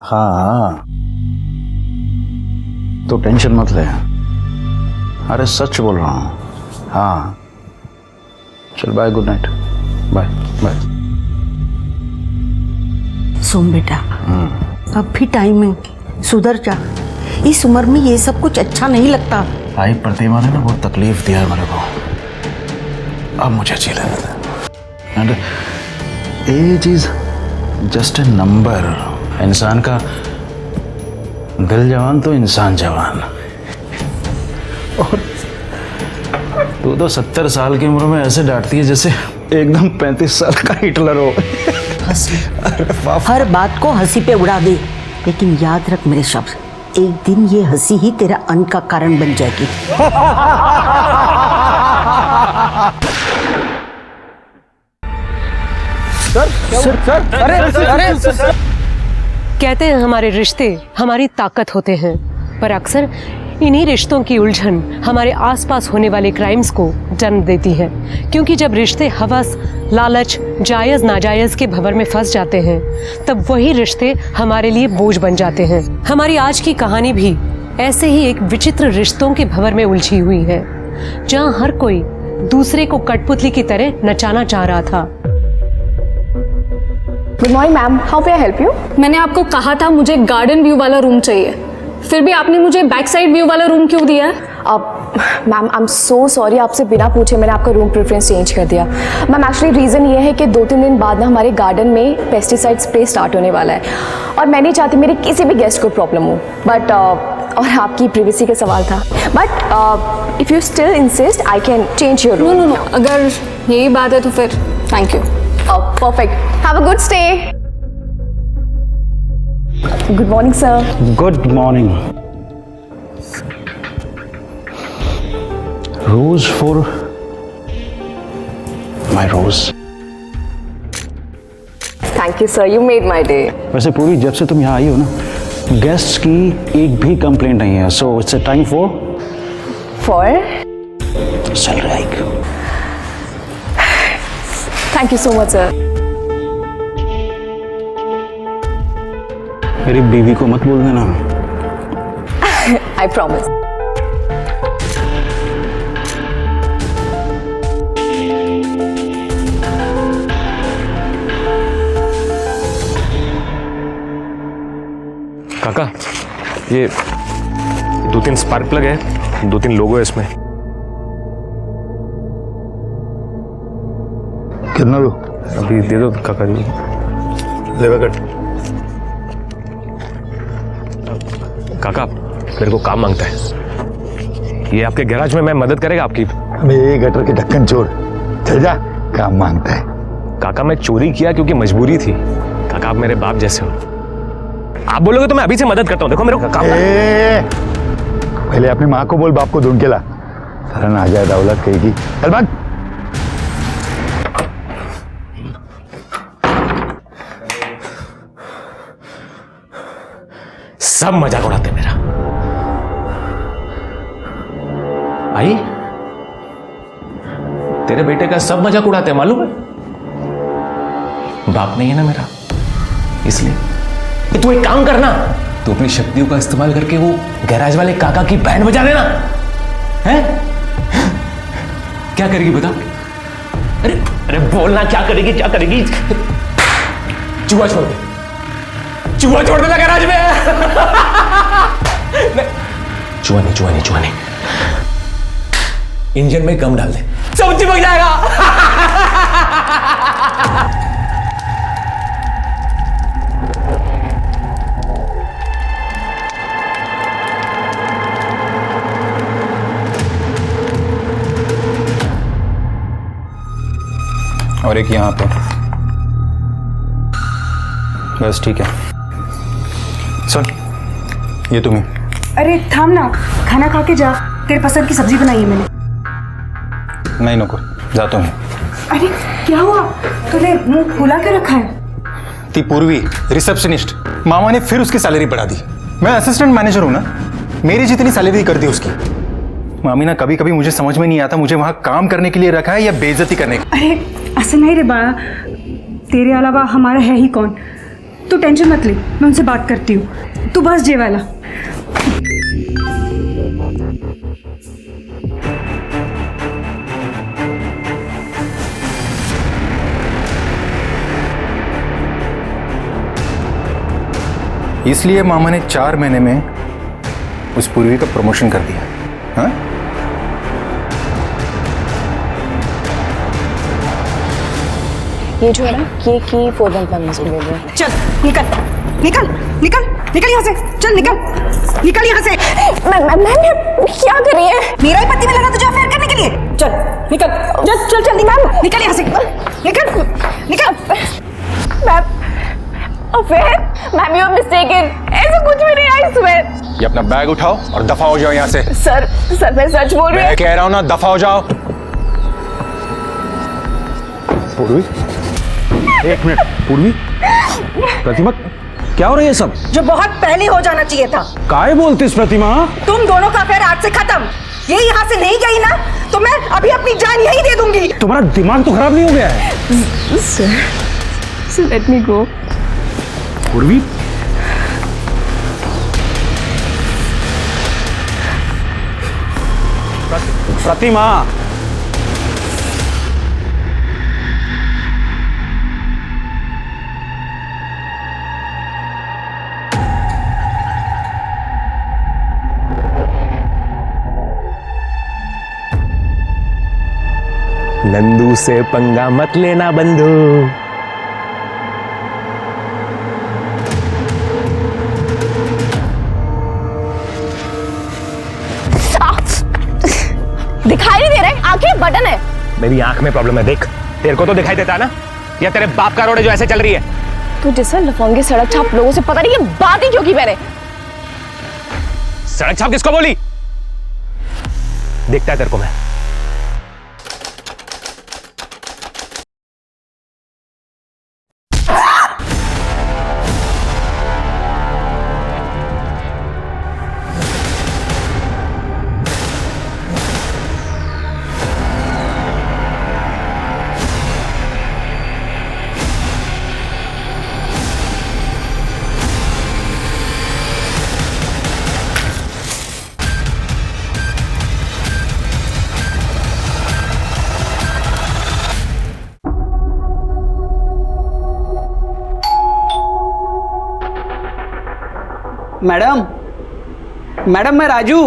हाँ, तो टेंशन मत ले। अरे सच बोल रहा हूँ। हाँ चल bye, good night, bye bye. सुन बेटा, अब भी टाइम है, सुधर जा। इस उम्र में ये सब कुछ अच्छा नहीं लगता। भाई प्रतिमा ने ना बहुत तकलीफ दिया है मेरे को, अब मुझे अच्छी लगता है। And age is just a number. इंसान का दिल जवान तो इंसान जवान। और तू तो 70 साल की उम्र में ऐसे डांटती है जैसे एकदम 35 साल का हिटलर हो। हर बात को हंसी पे उड़ा दे, लेकिन याद रख मेरे शब्द, एक दिन ये हंसी ही तेरा अंत का कारण बन जाएगी। सर, अरे कहते हैं हमारे रिश्ते हमारी ताकत होते हैं, पर अक्सर इन्हीं रिश्तों की उलझन हमारे आसपास होने वाले क्राइम्स को जन्म देती है। क्योंकि जब रिश्ते हवस, लालच, जायज नाजायज के भंवर में फंस जाते हैं, तब वही रिश्ते हमारे लिए बोझ बन जाते हैं। हमारी आज की कहानी भी ऐसे ही एक विचित्र रिश्तों के भंवर में उलझी हुई है, जहां हर कोई दूसरे को कठपुतली की तरह नचाना चाह रहा था। Good morning ma'am, how may I help you? मैंने आपको कहा था मुझे गार्डन व्यू वाला रूम चाहिए, फिर भी आपने मुझे बैक साइड व्यू वाला रूम क्यों दिया है? Ma'am I am so sorry, आपसे बिना पूछे मैंने आपका रूम प्रेफरेंस चेंज कर दिया। मैम एक्चुअली रीज़न ये है कि 2-3 दिन बाद ना हमारे गार्डन में पेस्टिसाइड स्प्रे स्टार्ट होने वाला है, और मैं नहीं चाहती मेरे किसी भी गेस्ट को प्रॉब्लम हो। बट और आपकी प्रिवेसी का सवाल था, but if you still insist I can change your room. No, अगर यही बात है तो फिर thank you. Perfect. Have a good stay. Good morning, sir. Good morning. Rose for my rose. Thank you, sir. You made my day. वैसे पूरी जब से तुम यहाँ आई हो ना, गेस्ट्स की एक भी कंप्लेंट नहीं है, so it's a time for salary hike. Thank you so much, sir. मेरी बीवी को मत बोल देना। I promise. काका, ये 2-3 स्पार्क प्लग है, 2-3 लोगो है इसमें। कितना लो? अभी दे दो काका जी। ले कट। काका मेरे को काम मांगता है, ये आपके गैराज में मैं मदद करेगा आपकी? ये गटर के ढक्कन छोड़, चल जा, काम मांगता है। काका मैं चोरी किया क्योंकि मजबूरी थी। काका आप मेरे बाप जैसे हो, आप बोलोगे तो मैं अभी से मदद करता हूँ। देखो मेरे को काम पहले अपनी माँ को बोल, बाप को ढूंढ के ला। सारा ना जाए दौलत कहेगी। चल भाग। सब मजाक उड़ाते मेरा। आई तेरे बेटे का सब मजाक उड़ाते हैं, मालूम है? बाप नहीं है ना मेरा, इसलिए कि तू एक काम करना, तू अपनी शक्तियों का इस्तेमाल करके वो गैराज वाले काका की बैंड बजा देना। हैं? क्या करेगी बता? अरे अरे बोलना, क्या करेगी, क्या करेगी? चूहा छोड़ दे, चूहा छोड़ देना गैराज में। चूहा नहीं, इंजन में गम डाल दे, सब चिपक जाएगा। और एक यहाँ पर, बस ठीक है। सुन, ये तुम्हें। अरे थाम ना, खाना खा के जा, तेरे पसंद की सब्जी बनाई है मैंने। नहीं नुकुर, जाता हूँ। अरे क्या हुआ, तूने मुंह फुला के रखा है? ती पूर्वी रिसेप्शनिस्ट, मामा ने फिर उसकी सैलरी बढ़ा दी। मैं असिस्टेंट मैनेजर हूँ ना, मेरी जितनी सैलरी कर दी उसकी। मामी ना कभी कभी मुझे समझ में नहीं आता मुझे वहाँ काम करने के लिए रखा है या बेइज्जती करने के। अरे ऐसा नहीं रे बा, तेरे अलावा हमारा है ही कौन। तू टेंशन मत ले, मैं उनसे बात करती हूँ, तू बस जेवायला. इसलिए मामा ने 4 महीने में उस पूर्वी का प्रमोशन कर दिया. हाँ? ये जो है ना, ये की 415 मुझे दे दो. चल निकल निकल निकल निकल यहाँ से, चल निकल निकल यहाँ से. मैम क्या कर रही है? मेरा ही पति मिला तुझे अफेयर करने के लिए. चल निकल, चल चल चल निकल, निकल यहाँ से, निकल निकल. Ma'am affair? Ma'am you are mistaken, ऐसा कुछ भी नहीं. I swear. ये अपना बैग उठाओ और दफा हो जाओ यहाँ से. सर मैं सच बोल रही हूँ. मैं कह रहा हूँ ना, दफा हो जाओ. पूर्वी, एक मिनट. पूर्वी, प्रतिमा, क्या हो रहा है ये सब? जो बहुत पहले हो जाना चाहिए था. काय बोलतीस प्रतिमा? तुम दोनों का अफेयर आज से खत्म. ये यहाँ से नहीं गई ना तो मैं अभी अपनी जान यही दे दूंगी. तुम्हारा दिमाग तो खराब नहीं हो गया है? सर लेट मी गो. पूर्वी, प्रतिमा, नंदू से पंगा मत लेना बंधु. दिखाई नहीं दे रहा है, आंखें बटन है. मेरी आंख में प्रॉब्लम है, देख. तेरे को तो दिखाई देता है ना, या तेरे बाप का रोड है जो ऐसे चल रही है? तू जैसा लफंगे सड़क छाप लोगों से पता नहीं ये बात ही क्यों की मैंने. सड़क छाप किसको बोली? देखता है तेरे को मैं. मैडम, मैडम मैं Raju.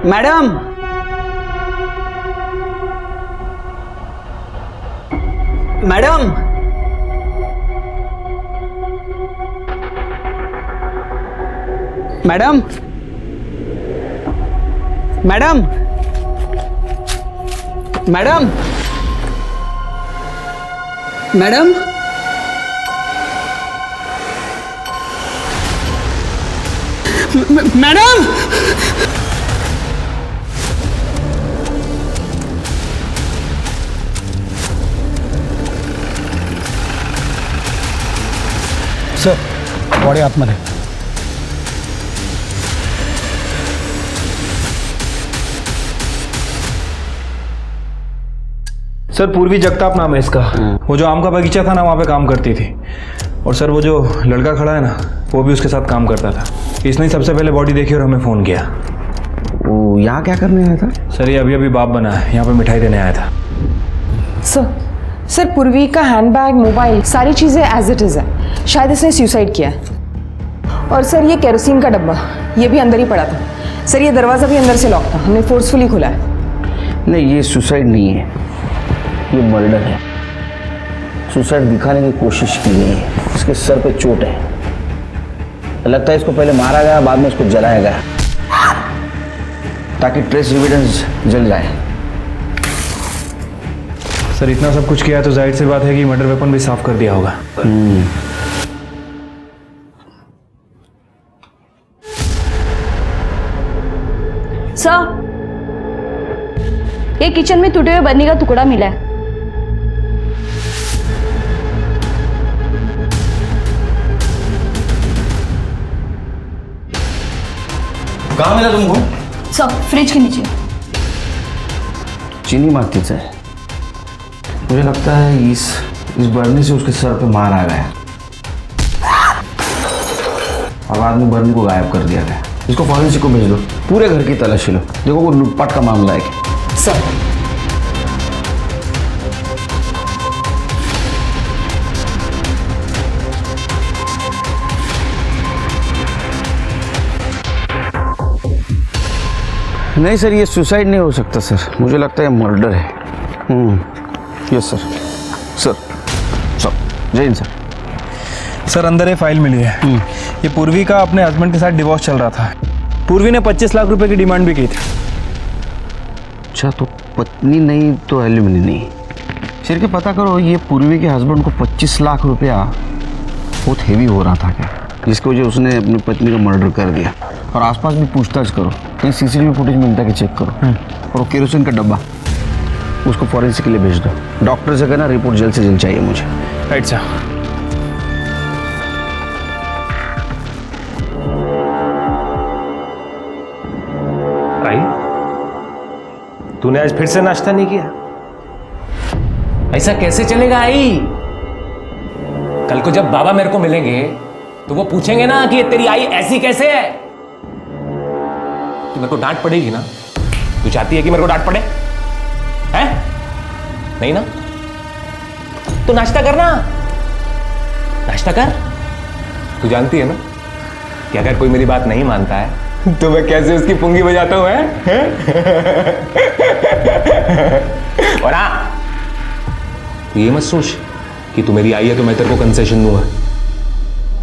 Madam, madam, madam, madam, madam, madam, madam. Sir, body आतमध्ये. सर पूर्वी जगताप नाम है इसका. वो जो आम का बगीचा था ना, वहाँ पे काम करती थी. और सर वो जो लड़का खड़ा है ना, वो भी उसके साथ काम करता था. इसने ही सबसे पहले बॉडी देखी और हमें फ़ोन किया. वो यहाँ क्या करने आया था? सर ये अभी अभी बाप बना है, यहाँ पे मिठाई देने आया था. सर पूर्वी का हैंडबैग, मोबाइल, सारी चीज़ें एज इट इज़ है. शायद इसने सुसाइड किया है. और सर ये केरोसिन का डब्बा, ये भी अंदर ही पड़ा था. सर ये दरवाज़ा भी अंदर से लॉक था, हमने फोर्सफुली खुला है. नहीं, ये सुसाइड नहीं है, ये मर्डर है. सुसाइड दिखाने की कोशिश की गई है. इसके सर पे चोट है. लगता है इसको पहले मारा गया, बाद में इसको जलाया गया ताकि ट्रेस एविडेंस जल जाए. सर इतना सब कुछ किया तो जाहिर सी बात है कि मर्डर वेपन भी साफ कर दिया होगा. सर ये किचन में टूटे हुए बन्नी का टुकड़ा मिला है. कहाँ मिला तुमको? सर फ्रिज के नीचे. चिनी मातीचं आहे. मुझे लगता है इस बर्नी से उसके सर पे मार आ गया और बाद में बर्नी को गायब कर दिया गया। इसको फॉरेंसिक को भेज दो, पूरे घर की तलाशी लो, देखो वो लूटपाट का मामला है कि। सर नहीं सर, ये सुसाइड नहीं हो सकता सर, मुझे लगता है मर्डर है। Yes sir. सर सर जय हिंद सर। सर अंदर ये फाइल मिली है। ये पूर्वी का अपने हस्बैंड के साथ डिवोर्स चल रहा था। पूर्वी ने 25 लाख रुपए की डिमांड भी की थी। अच्छा, तो पत्नी नहीं तो एल्यूमिनी नहीं। सिर के पता करो, ये पूर्वी के हस्बैंड को 25 लाख रुपया बहुत हेवी हो रहा था क्या, जिसकी वजह उसने अपनी पत्नी का मर्डर कर दिया। और आसपास भी पूछताछ करो, कहीं सीसीटीवी फुटेज मिलता है कि चेक करो। और वो केरोसिन का डब्बा उसको फॉरेंसिक के लिए भेज दो। डॉक्टर से कहना रिपोर्ट जल्द से जल्द चाहिए मुझे। Right sir. आई, तूने आज फिर से नाश्ता नहीं किया? ऐसा कैसे चलेगा आई? कल को जब बाबा मेरे को मिलेंगे तो वो पूछेंगे ना कि ये तेरी आई ऐसी कैसे है, तो मेरे को डांट पड़ेगी ना। तू चाहती है कि मेरे को डांट पड़े? हैं? नहीं ना? तो नाश्ता करना, नाश्ता कर। तू जानती है ना कि अगर कोई मेरी बात नहीं मानता है तो मैं कैसे उसकी पुंगी बजाता हूं, हैं? और हाँ, तू ये मत सोच कि तू मेरी आई है तो मैं तेरे को कंसेशन दूंगा।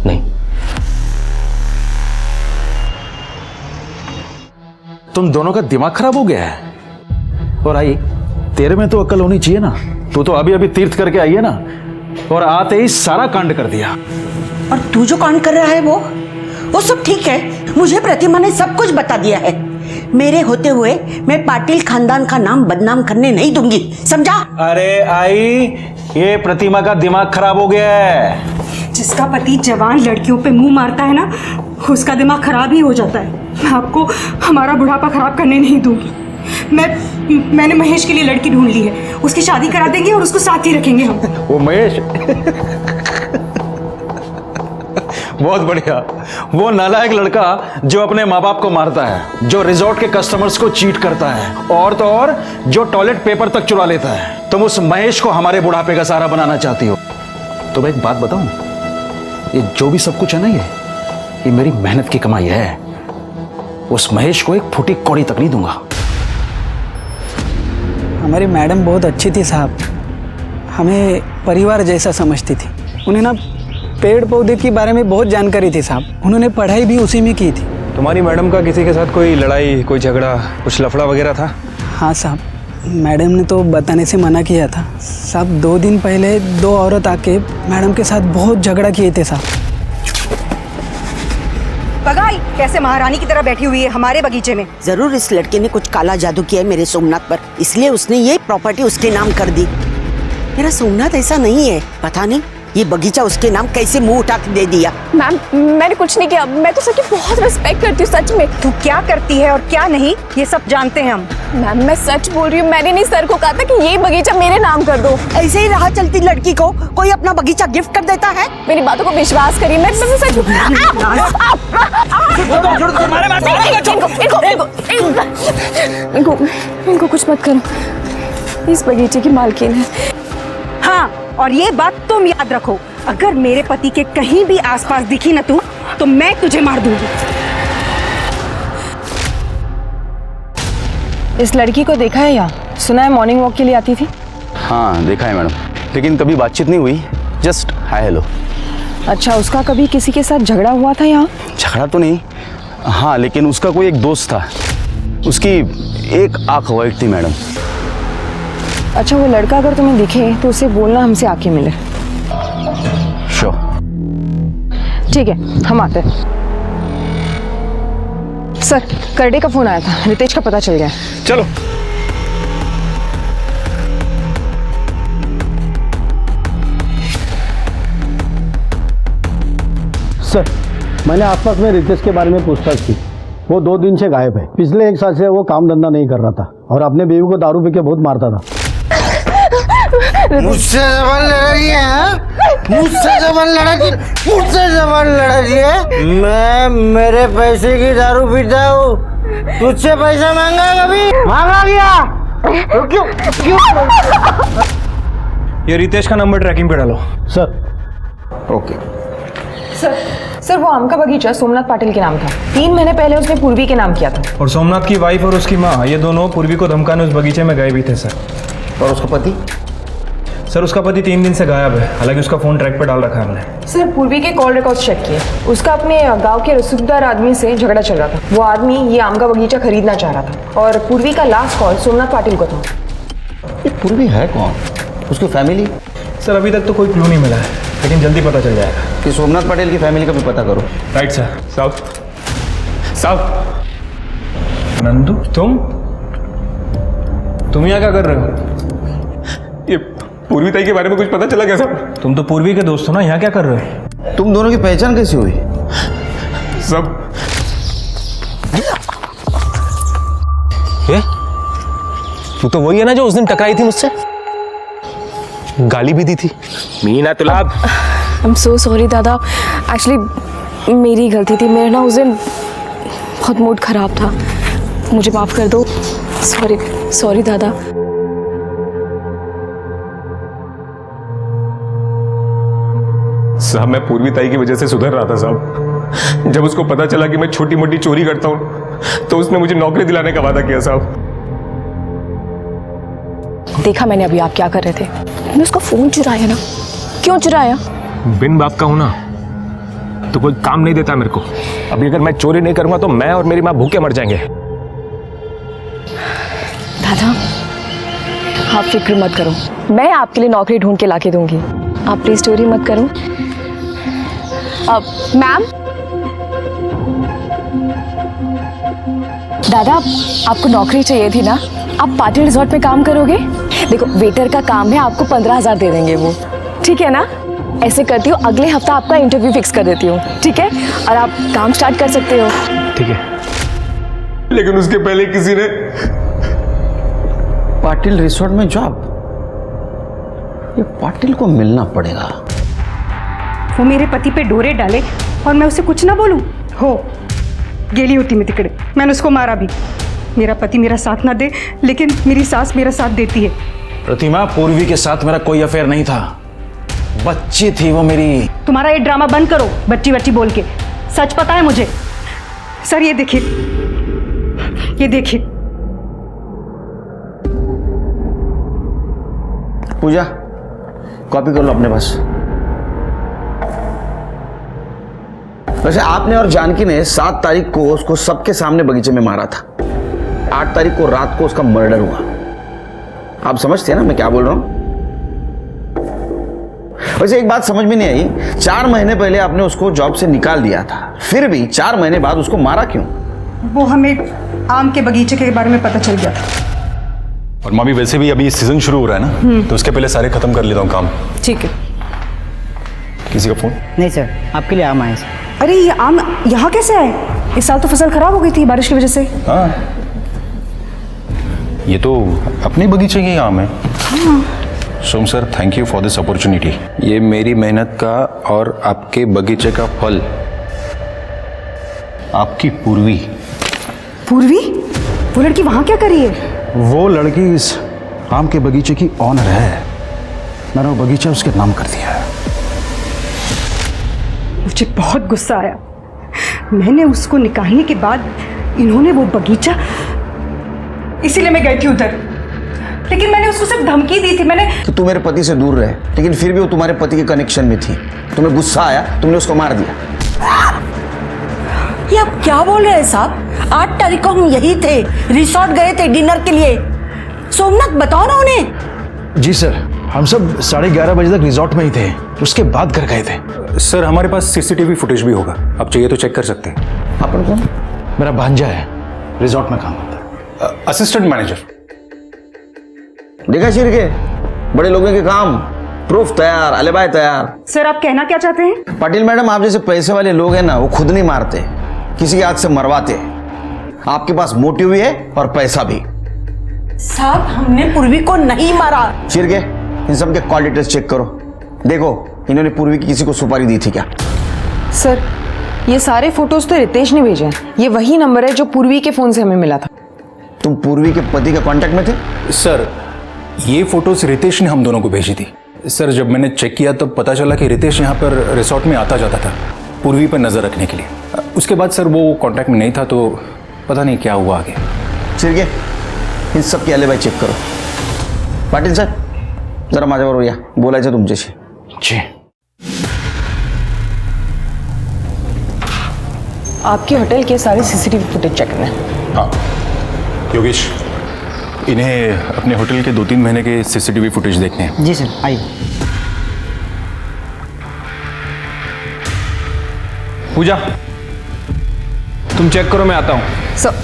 नहीं। तुम दोनों का दिमाग खराब हो गया है। और आई, तेरे में तो अक्ल होनी चाहिए ना। तू तो अभी अभी तीर्थ करके आई है ना, और आते ही सारा कांड कर दिया। और तू जो कांड कर रहा है वो सब ठीक है। मुझे प्रतिमा ने सब कुछ बता दिया है। मेरे होते हुए मैं पाटिल खानदान का नाम बदनाम करने नहीं दूंगी, समझा? अरे आई, ये प्रतिमा का दिमाग खराब हो गया है। जिसका पति जवान लड़कियों पे मुंह मारता है ना, उसका दिमाग खराब ही हो जाता है। मैं आपको हमारा बुढ़ापा खराब करने नहीं दूंगी। मैंने महेश के लिए लड़की ढूंढ ली है, उसकी शादी करा देंगे और उसको साथ ही रखेंगे हम। वो महेश बहुत बढ़िया। वो नालायक लड़का जो अपने माँ बाप को मारता है, जो रिजॉर्ट के कस्टमर्स को चीट करता है, और तो और जो टॉयलेट पेपर तक चुरा लेता है। तुम उस महेश को हमारे बुढ़ापे का सहारा बनाना चाहती हो। तो मैं एक बात बताऊं, ये जो भी सब कुछ है ना, ये मेरी मेहनत की कमाई है। उस महेश को एक फुटी कौड़ी तक नहीं दूंगा। हमारी मैडम बहुत अच्छी थी साहब, हमें परिवार जैसा समझती थी। उन्हें ना पेड़ पौधे के बारे में बहुत जानकारी थी साहब, उन्होंने पढ़ाई भी उसी में की थी। तुम्हारी मैडम का किसी के साथ कोई लड़ाई, कोई झगड़ा, कुछ लफड़ा वगैरह था? हाँ साहब, मैडम ने तो बताने से मना किया था साहब। 2 दिन पहले 2 औरत आके मैडम के साथ बहुत झगड़ा किए थे साहब। पगाई कैसे महारानी की तरह बैठी हुई है हमारे बगीचे में। जरूर इस लड़के ने कुछ काला जादू किया है मेरे सोमनाथ पर, इसलिए उसने ये प्रॉपर्टी उसके नाम कर दी। मेरा सोमनाथ ऐसा नहीं है, पता नहीं ये बगीचा उसके नाम कैसे मुंह उठा के दे दिया। मैम मैंने कुछ नहीं किया, मैं तो सर की बहुत रिस्पेक्ट करती हूँ सच में। तू क्या करती है और क्या नहीं ये सब जानते हैं हम। मैम मैं सच बोल रही हूँ, मैंने नहीं सर को कहा था कि ये बगीचा मेरे नाम कर दो। ऐसे ही राह चलती लड़की को कोई अपना बगीचा गिफ्ट कर देता है? मेरी बातों को विश्वास करिए, मैं सच इनको कुछ मत करो, इस बगीचे की मालकिन है। हाँ, और ये बात तुम याद रखो, अगर मेरे पति के कहीं भी आसपास दिखी ना तू, तो मैं तुझे मार दूंगी। इस लड़की को देखा है यहाँ? सुना है मॉर्निंग वॉक के लिए आती थी। हाँ देखा है मैडम, लेकिन कभी बातचीत नहीं हुई, जस्ट हाय हेलो। अच्छा, उसका कभी किसी के साथ झगड़ा हुआ था यहाँ? झगड़ा तो नहीं, हाँ लेकिन उसका कोई एक दोस्त था, उसकी एक आंख वाइट थी मैडम। अच्छा, वो लड़का अगर तुम्हें दिखे तो उसे बोलना हमसे आके मिले। श्योर। ठीक है, हम आते हैं। सर, करडे का फोन आया था, रितेश का पता चल गया है। चलो। सर, मैंने आसपास में रितेश के बारे में पूछताछ की। वो 2 दिन से गायब है। पिछले 1 साल से वो काम धंधा नहीं कर रहा था और अपने बीवी को दारू पी के बहुत मारता था। मुझसे जबान लड़ रही है हाँ? मुझसे जबान लड़ रही है। मैं मेरे पैसे की दारू पीता हूँ, तुझसे पैसा मांगा कभी? मांगा क्या? क्यों क्यों? ये रितेश का नंबर ट्रैकिंग पे डालो। Sir okay. सर वो आम का बगीचा सोमनाथ पाटिल के नाम था। 3 महीने पहले उसने पूर्वी के नाम किया था। और सोमनाथ की वाइफ और उसकी माँ, ये दोनों पूर्वी को धमकाने उस बगीचे में गए भी थे सर। और उसका पति? सर उसका पति 3 दिन से गायब है, हालांकि उसका फोन ट्रैक पे डाल रखा है हमने। सर पूर्वी के कॉल रिकॉर्ड्स चेक किए, उसका अपने गांव के रसूखदार आदमी से झगड़ा चल रहा था। वो आदमी ये आम का बगीचा खरीदना चाह रहा था और पूर्वी का लास्ट कॉल सोमनाथ पाटिल को था। ये पूर्वी है कौन? उसकी फैमिली? सर अभी तक तो कोई क्लू नहीं मिला है, लेकिन जल्दी पता चल जाएगा। कि सोमनाथ पटेल की फैमिली का भी पता करो। Right sir. साहब नंदू, तुम यहाँ क्या कर रहे हो? ये पूर्वी ताई के बारे में कुछ पता चला क्या साहब? तुम तो पूर्वी के दोस्त हो ना, यहाँ क्या कर रहे हो? तुम दोनों की पहचान कैसी हुई? सब तू तो वही है ना जो उस दिन टकराई थी मुझसे, गाली भी दी थी। मीना तुलाब। आई एम सो सॉरी दादा, एक्चुअली मेरी गलती थी। मेरा ना उस दिन बहुत मूड खराब था, मुझे माफ़ कर दो। सॉरी दादा। साहब मैं पूर्वी ताई की वजह से सुधर रहा था साहब। जब उसको पता चला कि मैं छोटी मोटी चोरी करता हूँ तो उसने मुझे नौकरी दिलाने का वादा किया साहब। देखा मैंने अभी आप क्या कर रहे थे। मैंने उसका फोन चुराया ना। क्यों चुराया? बिन बाप का हूं ना तो कोई काम नहीं देता मेरे को। अभी अगर मैं चोरी नहीं करूंगा तो मैं और मेरी माँ भूखे मर जाएंगे। दादा आप फिक्र मत करो, मैं आपके लिए नौकरी ढूंढ के लाके दूंगी। आप प्लीज स्टोरी मत करो। मैम, दादा आपको नौकरी चाहिए थी ना, आप पाटिल रिजॉर्ट में काम करोगे? देखो वेटर का काम है, आपको 15,000 दे देंगे वो, ठीक है ना? ऐसे करती हूँ, अगले हफ्ता आपका इंटरव्यू फिक्स कर देती हूँ, ठीक है? और आप काम स्टार्ट कर सकते हो। ठीक है, लेकिन उसके पहले किसी ने पाटिल रिसोर्ट में जॉब? ये पाटिल को मिलना पड़ेगा। वो मेरे पति पे डोरे डाले और मैं उसे कुछ ना बोलूं? हो गेली होती मैं तिकड़े, मैंने उसको मारा भी। मेरा पति मेरा साथ ना दे, लेकिन मेरी सास मेरा साथ देती है। प्रतिमा, पूर्वी के साथ मेरा कोई अफेयर नहीं था, बच्ची थी वो मेरी। तुम्हारा ये ड्रामा बंद करो, बच्ची बच्ची बोल के। सच पता है मुझे। सर ये देखिए, ये देखिए। पूजा कॉपी कर लो अपने पास। वैसे आपने और जानकी ने 7 तारीख को उसको सबके सामने बगीचे में मारा था। 8 तारीख को रात को उसका मर्डर हुआ। आप समझते हैं ना मैं क्या बोल रहा हूं? वैसे एक बात समझ में नहीं आई, 4 महीने पहले आपने उसको जॉब से निकाल दिया था, फिर भी 4 महीने बाद उसको मारा क्यों? वो हमें आम के बगीचे के बारे में पता चल गया था। और मामी वैसे भी अभी सीजन शुरू हो रहा है ना, तो उसके पहले सारे खत्म कर लेता हूँ काम। ठीक है। किसी का फोन? नहीं सर, आपके लिए आम आए सर। अरे ये आम यहाँ कैसे आए? इस साल तो फसल खराब हो गई थी बारिश की वजह से। हाँ, ये तो अपने बगीचे के आम है। सोम sir, thank you for this opportunity. ये मेरी मेहनत का और आपके बगीचे का फल। आपकी पूर्वी। पूर्वी? वो लड़की वहाँ क्या कर रही है? वो लड़की इस आम के बगीचे की ऑनर है। मैंने वो बगीचा उसके नाम कर दिया है। मुझे बहुत गुस्सा आया। मैंने उसको निकालने के बाद इन्होंने वो बगीचा, इसीलिए मैं गई थी उधर। लेकिन मैंने उसको सिर्फ धमकी दी थी। मैंने कि तू मेरे पति से दूर रहे, लेकिन फिर भी वो तुम्हारे पति के कनेक्शन में थी। तुम्हें गुस्सा आया, तुमने उसको मार दिया। ये आप क्या बोल रहे हैं साहब? 8 तारीख को हम यही थे, रिसोर्ट गए थे डिनर के लिए। सोमनाथ बताओ ना उन्हें। जी सर, हम सब 11:30 बजे तक रिजॉर्ट में ही थे, उसके बाद घर गए थे। सर हमारे पास सीसीटीवी फुटेज भी होगा, आप चाहिए तो चेक कर सकते हैं। अपन कौन? मेरा भांजा है, रिजॉर्ट में काम करता है। Assistant manager. देखा चिर के बड़े लोगों के काम, प्रूफ तैयार, अलिबाई तैयार। सर आप कहना क्या चाहते हैं? पाटिल मैडम, आप जैसे पैसे वाले लोग हैं ना, वो खुद नहीं मारते, किसी के हाथ से मरवाते। आपके पास मोटिव भी है और पैसा भी। साहब हमने पूर्वी को नहीं मारा। चिर के इन सब के कॉल डिटेल्स चेक करो, देखो इन्होंने पूर्वी की किसी को सुपारी दी थी क्या। सर ये सारे फोटोज तो रितेश ने भेजे हैं, ये वही नंबर है जो पूर्वी के फोन से हमें मिला था। तुम पूर्वी के पति के कांटेक्ट में थे? सर ये फोटोज रितेश ने हम दोनों को भेजी थी। सर जब मैंने चेक किया तो पता चला कि रितेश यहाँ पर रिसोर्ट में आता जाता था पूर्वी पर नजर रखने के लिए। उसके बाद सर वो कांटेक्ट में नहीं था, तो पता नहीं क्या हुआ आगे। ठीक है, इन सब की एलिबाई चेक करो। पाटील सर जरा माझ्याबरोबर या, बोलायचं तुमच्याशी। जी। आपके होटल के सारे सीसीटीवी फुटेज चेक करना है। हाँ योगेश, इन्हें अपने होटल के 2-3 महीने के सीसीटीवी फुटेज देखने हैं। जी सर, आइए। पूजा तुम चेक करो, मैं आता हूं। सर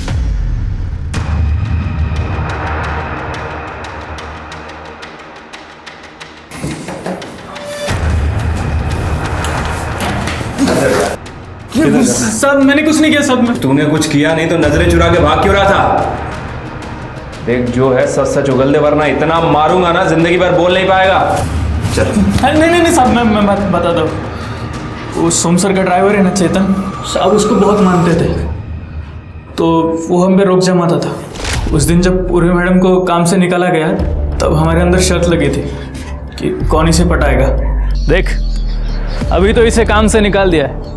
सब मैंने कुछ नहीं किया, सब में तूने कुछ किया नहीं तो नजरें चुरा के भाग क्यों रहा था? देख जो है सच सच उगल दे, वरना इतना मारूंगा ना जिंदगी भर बोल नहीं पाएगा। चल। नहीं साहब, मैं बता दूँ। वो सोम सर का ड्राइवर है ना चेतन साहब, उसको बहुत मानते थे, तो वो हम पे रोक जमाता था। उस दिन जब पूर्वी मैडम को काम से निकाला गया तब हमारे अंदर शर्त लगी थी कि कौन इसे पटाएगा। देख अभी तो इसे काम से निकाल दिया है,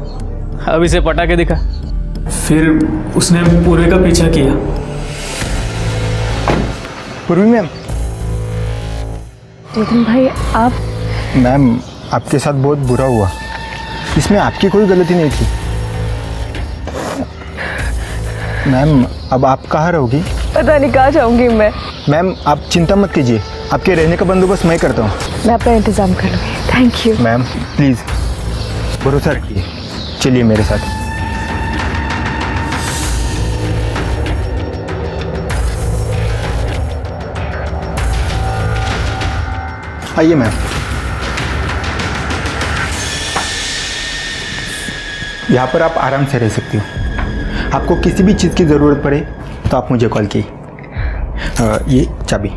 अब इसे पटा के दिखा। फिर उसने पूर्वी का पीछा किया। पूर्वी मैम। चेतन भाई आप। मैम आपके साथ बहुत बुरा हुआ, इसमें आपकी कोई गलती नहीं थी। मैम अब आप कहाँ रहोगी? पता नहीं कहाँ जाऊंगी मैं। मैम आप चिंता मत कीजिए, आपके रहने का बंदोबस्त मैं करता हूँ। मैं अपना इंतजाम कर लूँगी। थैंक यू मैम प्लीज़ भरोसा रखिए, चलिए मेरे साथ। आइए मैम। यहाँ पर आप आराम से रह सकती हो। आपको किसी भी चीज़ की ज़रूरत पड़े तो आप मुझे कॉल कीजिए। ये चाबी।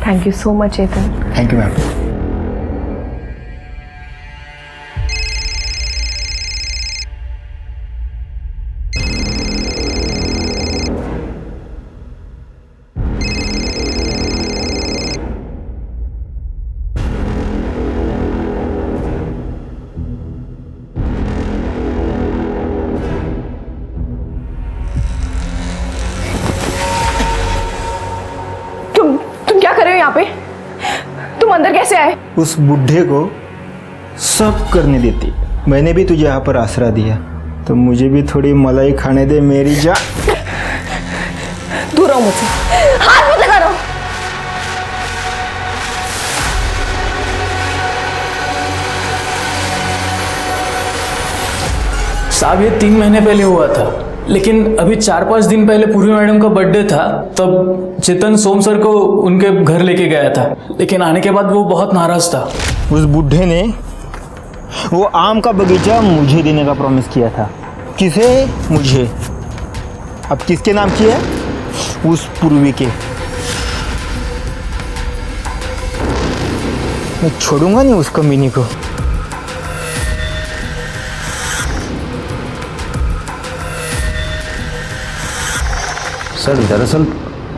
Thank you so much Chetan. Thank you ma'am. तुम क्या कर रहे हो यहाँ पे? तुम अंदर कैसे आए? उस बुढ़े को सब करने देती, मैंने भी तुझे यहाँ पर आसरा दिया, तो मुझे भी थोड़ी मलाई खाने दे मेरी जान। दूर रहो मुझसे, हाथ मत लगा रहो। साहब ये 3 महीने पहले हुआ था, लेकिन अभी 4-5 दिन पहले पूर्वी मैडम का बर्थडे था, तब चेतन सोम सर को उनके घर लेके गया था, लेकिन आने के बाद वो बहुत नाराज था। उस बुढ़े ने वो आम का बगीचा मुझे देने का प्रॉमिस किया था। किसे? मुझे। अब किसके नाम किया? उस पूर्वी के। मैं छोड़ूंगा नहीं उस कमीनी को। सर दरअसल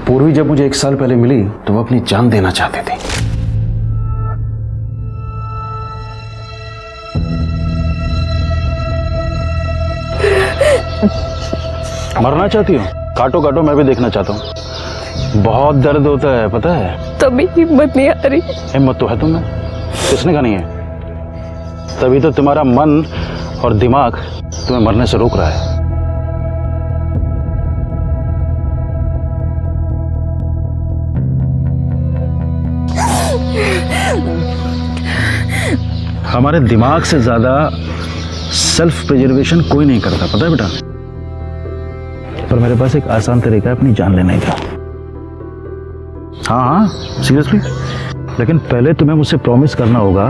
पूर्वी जब मुझे 1 साल पहले मिली तो वो अपनी जान देना चाहती थी। मरना चाहती हो? काटो काटो, मैं भी देखना चाहता हूँ। बहुत दर्द होता है पता है। तभी हिम्मत नहीं आ रही। हिम्मत तो है तुम्हें, किसने कहा नहीं है? तभी तो तुम्हारा मन और दिमाग तुम्हें मरने से रोक रहा है। हमारे दिमाग से ज्यादा सेल्फ प्रिजर्वेशन कोई नहीं करता, पता है बेटा। पर मेरे पास एक आसान तरीका है अपनी जान लेने का। हाँ सीरियसली, लेकिन पहले तुम्हें मुझसे प्रॉमिस करना होगा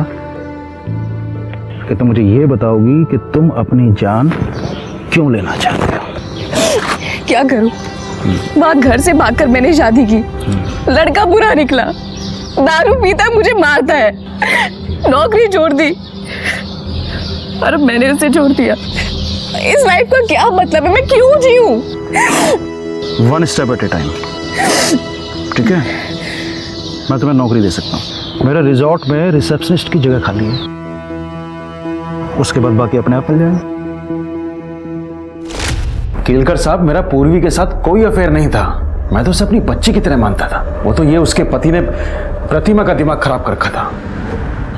कि तुम मुझे ये बताओगी कि तुम अपनी जान क्यों लेना चाहते हो। क्या करूं? वहां घर से भागकर मैंने शादी की, लड़का बुरा निकला, दारू पीता मुझे मारता है, नौकरी छोड़ दी और अब मैंने उसे छोड़ दिया। इस लाइफ का क्या मतलब है? मैं क्यों जीऊं? One step at A time, ठीक है? मैं तुम्हें नौकरी दे सकता हूँ। मेरे रिजॉर्ट में रिसेप्शनिस्ट की जगह खाली है, उसके बाद बाकी अपने आप मिल जाएंगे। केलकर साहब, मेरा पूर्वी के साथ कोई अफेयर नहीं था। मैं तो उसे अपनी बच्ची की तरह मानता था। वो तो ये उसके पति ने प्रतिमा का दिमाग खराब कर रखा था।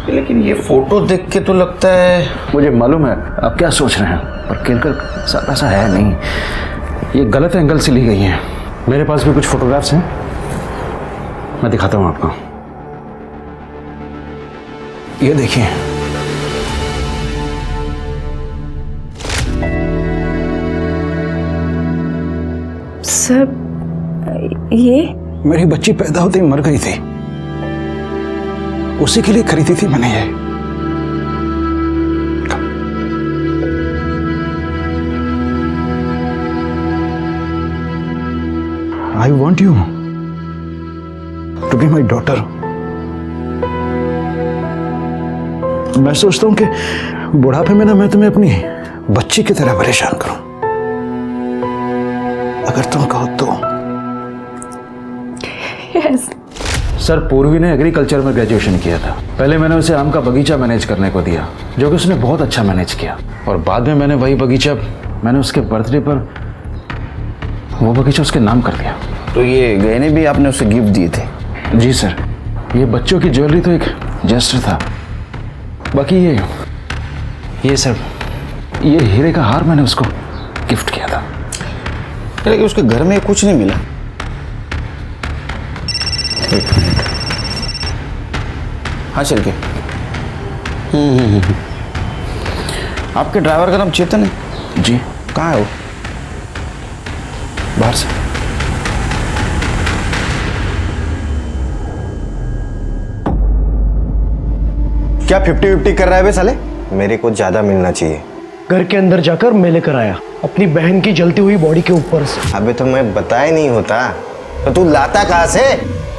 लेकिन ये फोटो देख के तो लगता है। मुझे मालूम है आप क्या सोच रहे हैं, पर केलकर साहब ऐसा है नहीं। ये गलत एंगल से ली गई हैं। मेरे पास भी कुछ फोटोग्राफ्स हैं, मैं दिखाता हूं आपको। ये देखिए, सर ये मेरी बच्ची पैदा होते ही मर गई थी, उसी के लिए खरीदी थी मैंने ये। I want you to be my daughter. मैं सोचता हूं कि बुढ़ापे में ना मैं तुम्हें अपनी बच्ची की तरह परेशान करूं। अगर तुम कहो तो। यस। सर, पूर्वी ने एग्रीकल्चर में ग्रेजुएशन किया था। पहले मैंने उसे आम का बगीचा मैनेज करने को दिया, जो कि उसने बहुत अच्छा मैनेज किया। और बाद में मैंने वही बगीचा, मैंने उसके बर्थडे पर वो बगीचा उसके नाम कर दिया। तो ये गहने भी आपने उसे गिफ्ट दिए थे? जी सर, ये बच्चों की ज्वेलरी तो एक जेस्टर था। बाकी ये सर, ये हीरे का हार मैंने उसको गिफ्ट किया था। लेकिन उसके घर में कुछ नहीं मिला। एक मिनट, हाँ चल के। आपके ड्राइवर का नाम चेतन है? जी। कहाँ है वो? बाहर से। क्या 50-50 कर रहा है बे साले? मेरे को ज्यादा मिलना चाहिए। घर के अंदर जाकर मैं लेकर आया अपनी बहन की जलती हुई बॉडी के ऊपर से। अबे तो मैं बताया नहीं होता तो तू लाता कहाँ से?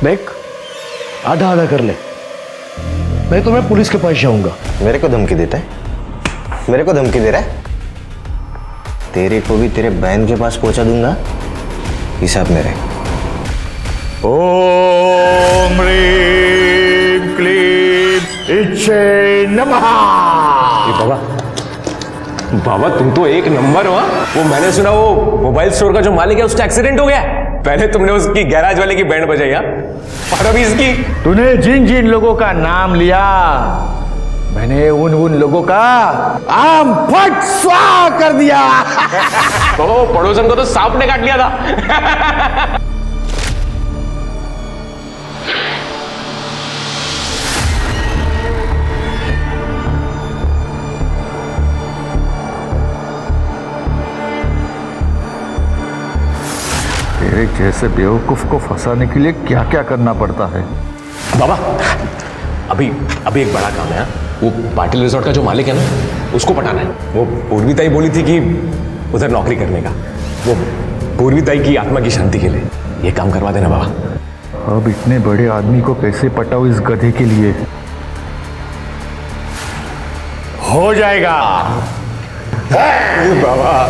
देख, आधा आधा कर ले, मैं तुम्हें पुलिस के पास जाऊंगा। मेरे को धमकी देता है? मेरे को धमकी दे रहा है? तेरे को भी तेरे बहन के पास पहुंचा दूंगा, हिसाब मेरे। ओम ह्रीं क्लीं इच्छे नमः। बाबा तुम तो एक नंबर हो। वो मैंने सुना वो मोबाइल स्टोर का जो मालिक है उसका एक्सीडेंट हो गया। पहले तुमने उसकी गैराज वाले की बैंड बजाई और अभी इसकी। तूने जिन जिन लोगों का नाम लिया, मैंने उन लोगों का आम फट स्वाहा कर दिया। तो पड़ोसन को तो सांप ने काट लिया था। तेरे जैसे बेवकूफ को फंसाने के लिए क्या क्या करना पड़ता है। बाबा अभी एक बड़ा काम है। वो पाटिल रिजॉर्ट का जो मालिक है ना, उसको पटाना है। वो पूर्वी ताई बोली थी कि उधर नौकरी करने का, वो पूर्वी ताई की आत्मा की शांति के लिए ये काम करवा देना बाबा। अब इतने बड़े आदमी को कैसे पटाओ इस गधे के लिए? हो जाएगा बाबा।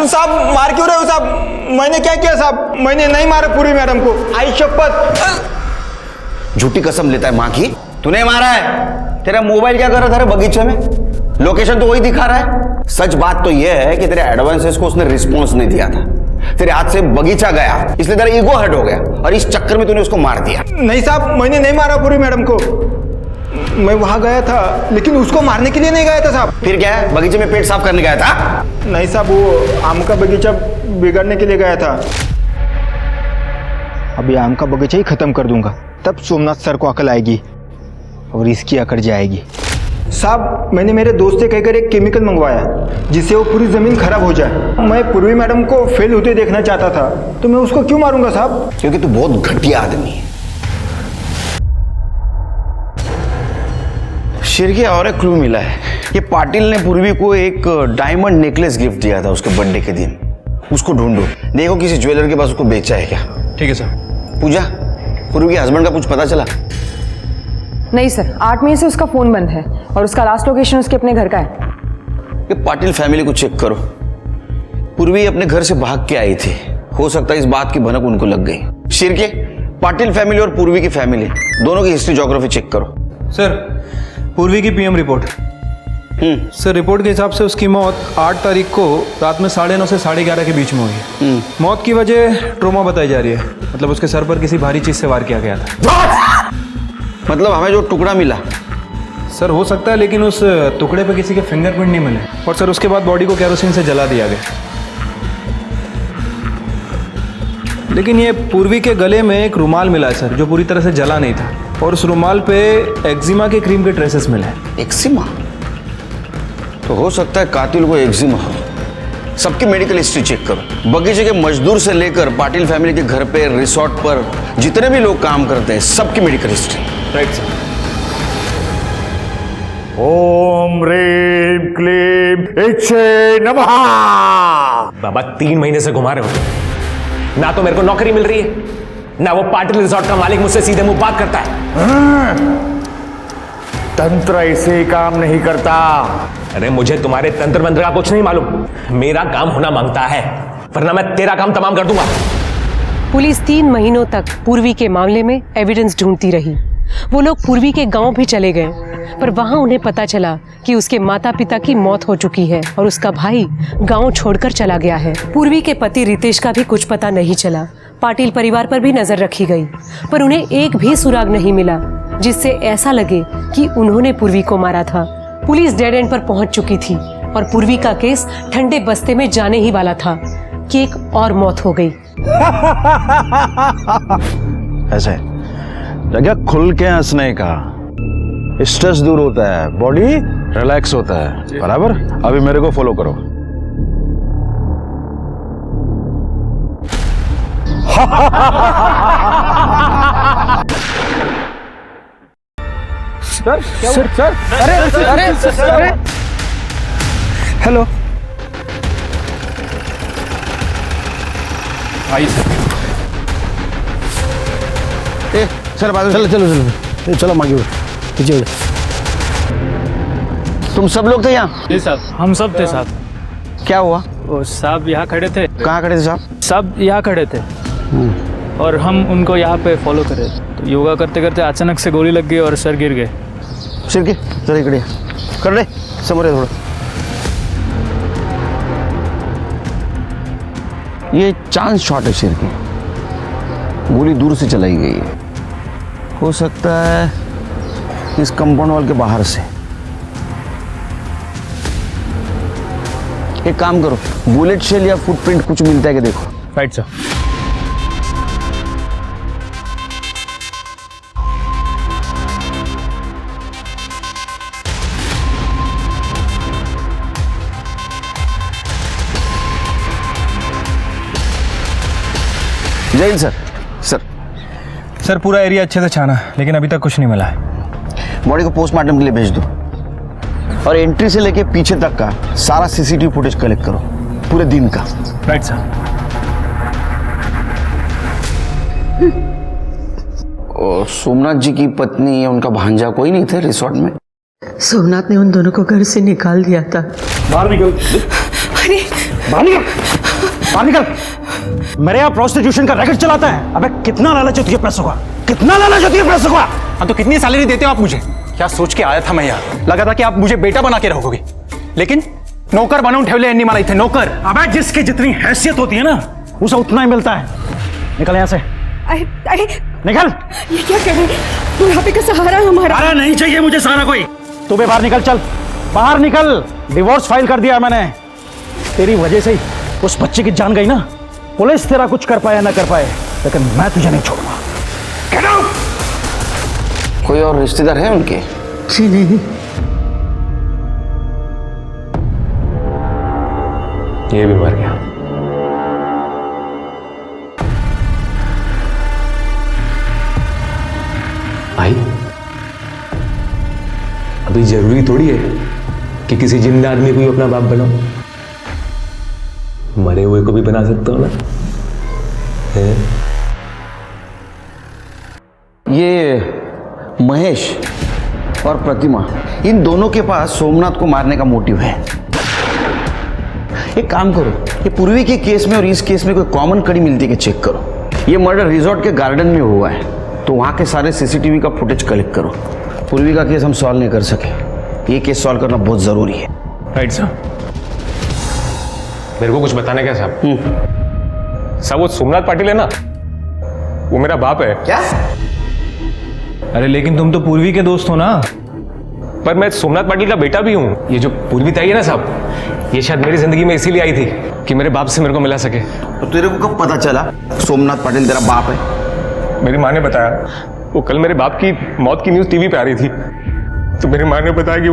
साहब मार क्यों रहे हो साहब? मैंने क्या किया साहब? मैंने नहीं मारा पूरी मैडम को, आई शपथ। झूठी कसम लेता है माँ की। तूने मारा है? तेरा मोबाइल क्या कर रहा था रे बगीचे में? लोकेशन तो वही दिखा रहा है। सच बात तो यह है कि तेरे एडवांसेस को उसने रिस्पॉन्स नहीं दिया था। तेरे हाथ से बगीचा गया, इसलिए तेरा ईगो हर्ट हो गया और इस चक्कर में तूने उसको मार दिया। नहीं साहब, मैंने नहीं मारा पूरी मैडम को। मैं वहां गया था, लेकिन उसको मारने के लिए नहीं गया था साहब। फिर क्या है? बगीचे में पेट साफ करने गया था? नहीं साहब, वो आम का बगीचा बिगाड़ने के लिए गया था। अभी आम का बगीचा ही खत्म कर दूंगा, तब सोमनाथ सर को अकल आएगी और इसकी अकड़ जाएगी। साहब, मैंने मेरे दोस्त से कहकर एक केमिकल मंगवाया जिससे वो पूरी जमीन खराब हो जाए। मैं पूर्वी मैडम को फेल होते देखना चाहता था, तो मैं उसको क्यों मारूंगा साहब? क्योंकि तू बहुत घटिया आदमी है। शिरके और एक क्लू मिला है। ये पाटिल ने पूर्वी को एक डायमंड नेकलेस गिफ्ट दिया था उसके बर्थडे के दिन। उसको ढूंढो, देखो किसी ज्वेलर के पास उसको बेचा है क्या। ठीक है सर। पूजा, पूर्वी के हस्बैंड का कुछ पता चला? नहीं सर, 8 मई से उसका फ़ोन बंद है और उसका लास्ट लोकेशन उसके अपने घर का है। ये पाटिल फैमिली को चेक करो। पूर्वी अपने घर से भाग के आई थी, हो सकता है इस बात की भनक उनको लग गई। शिरके, पाटिल फैमिली और पूर्वी की फैमिली दोनों की हिस्ट्री ज्योग्राफी चेक करो। सर, पूर्वी की पीएम रिपोर्ट। सर, रिपोर्ट के हिसाब से उसकी मौत 8 तारीख को रात में 9:30 से 11:30 के बीच में हुई। मौत की वजह ट्रोमा बताई जा रही है, मतलब उसके सर पर किसी भारी चीज से वार किया गया था। मतलब हमें जो टुकड़ा मिला? सर हो सकता है, लेकिन उस टुकड़े पे किसी के फिंगरप्रिंट नहीं मिले। और सर उसके बाद बॉडी को केरोसिन से जला दिया गया। लेकिन ये पूर्वी के गले में एक रुमाल मिला है सर, जो पूरी तरह से जला नहीं था, और उस रुमाल पे एक्जिमा के क्रीम के ट्रेसेस मिले हैं। एक्जिमा? तो हो सकता है कातिल को एक्जिमा हो। सबकी मेडिकल हिस्ट्री चेक करो। बगीचे के मजदूर से लेकर पाटिल फैमिली के घर पे, रिसोर्ट पर जितने भी लोग काम करते हैं, सबकी मेडिकल हिस्ट्री। Right sir. ओम ह्रीम क्लीम इच्छे नमः। बाबा 3 महीने से घुमा रहे हो, ना तो मेरे को नौकरी मिल रही है, ना वो पाटिल रिसोर्ट का मालिक मुझसे सीधे मुंह बात करता है। तंत्र ऐसे काम नहीं करता। अरे मुझे तुम्हारे तंत्र मंत्र का कुछ नहीं मालूम, मेरा काम होना मांगता है, वरना मैं तेरा काम तमाम कर दूंगा। पुलिस 3 महीनों तक पूर्वी के मामले में एविडेंस ढूंढती रही। वो लोग पूर्वी के गांव भी चले गए, पर वहां उन्हें पता चला कि उसके माता पिता की मौत हो चुकी है और उसका भाई गांव छोड़कर चला गया है। पूर्वी के पति रितेश का भी कुछ पता नहीं चला। पाटिल परिवार पर भी नजर रखी गई, पर उन्हें एक भी सुराग नहीं मिला जिससे ऐसा लगे कि उन्होंने पूर्वी को मारा था। पुलिस डेड एंड पर पहुंच चुकी थी और पूर्वी का केस ठंडे बस्ते में जाने ही वाला था कि एक और मौत हो गई। ऐसे जगह खुल के हंसने का, स्ट्रेस दूर होता है, बॉडी रिलैक्स होता है, बराबर। अभी मेरे को फॉलो करो। सर, अरे हेलो। आइए सर, चलो चलो चलो चलो मांगी पीछे। तुम सब लोग थे यहाँ? जी साहब, हम सब थे साहब। क्या हुआ? वो साहब यहाँ खड़े थे। कहाँ खड़े थे साहब? सब यहाँ खड़े थे और हम उनको यहाँ पे फॉलो करे, तो योगा करते करते अचानक से गोली लग गई और सर गिर गए। सिर के जरा इकडे कर ले, समोर थोड़ा। ये चांस शॉट है सिर की, गोली दूर से चलाई गई है। हो सकता है इस कंपाउंड वॉल के बाहर से। एक काम करो, बुलेट शेल या फुटप्रिंट कुछ मिलता है कि देखो। Right sir. जय हिंद सर। सर पूरा एरिया अच्छे से छाना, लेकिन अभी तक कुछ नहीं मिला है। बॉडी को पोस्टमार्टम के लिए भेज दो और एंट्री से लेके पीछे तक का सारा सीसीटीवी फुटेज कलेक्ट करो, पूरे दिन का। Right sir. और सोमनाथ जी की पत्नी या उनका भांजा कोई नहीं थे रिसोर्ट में? सोमनाथ ने उन दोनों को घर से निकाल दिया था। बाहर निकल। अरे बाहर निकल, बाहर निकल। मेरे यहाँ प्रोस्टिट्यूशन का रैकेट चलाता है। अबे कितना लालच है तुझे पैसों का, कितना लालच है तुझे पैसों का। हाँ तो कितनी सैलरी देते हो आप मुझे? क्या सोच के आया था मैं यहाँ? लगा था कि आप मुझे बेटा बना के रखोगे, लेकिन नौकर बनूं ठेवले एन्नी मारा थे नौकर। अबे जिसकी जितनी हैसियत होती है ना, उसे उतना ही मिलता है। निकल यहाँ से, अरे निकल। ये क्या कह रहे हैं? बुढ़ापे का सहारा हमारा। अरे नहीं चाहिए मुझे सहारा कोई। तू भी बाहर निकल, चल बाहर निकल। डिवोर्स फाइल कर दिया है मैंने। तेरी वजह से ही उस बच्चे की जान गई ना। पुलिस तेरा कुछ कर पाया ना कर पाए, लेकिन मैं तुझे नहीं छोड़ूंगा। Get out! कोई और रिश्तेदार है उनके? जी नहीं। ये भी मर गया। भाई अभी जरूरी थोड़ी है कि किसी जिंदा आदमी को ही अपना बाप बनाओ, मरे हुए को भी बना सकते हो ना। ये महेश और प्रतिमा, इन दोनों के पास सोमनाथ को मारने का मोटिव है। एक काम करो, ये पूर्वी के केस में और इस केस में कोई कॉमन कड़ी मिलती है कि चेक करो। ये मर्डर रिजॉर्ट के गार्डन में हुआ है, तो वहाँ के सारे सीसीटीवी का फुटेज कलेक्ट करो। पूर्वी का केस हम सॉल्व नहीं कर सके, ये केस सॉल्व करना बहुत ज़रूरी है। राइट साहब। मेरे को कुछ बताना क्या साहब? साहब वो सोमनाथ पाटिल है ना, वो मेरा बाप है। क्या? अरे लेकिन तुम तो पूर्वी के दोस्त हो ना। पर मैं सोमनाथ पाटिल का बेटा भी हूँ। ये जो पूर्वी ताई है ना साहब, ये शायद मेरी जिंदगी में इसीलिए आई थी कि मेरे बाप से मेरे को मिला सके। तो तेरे को कब पता चला सोमनाथ पाटिल तेरा बाप है? मेरी माँ ने बताया। वो कल मेरे बाप की मौत की न्यूज़ टीवी पे आ रही थी, तो मेरी माँ ने बताया कि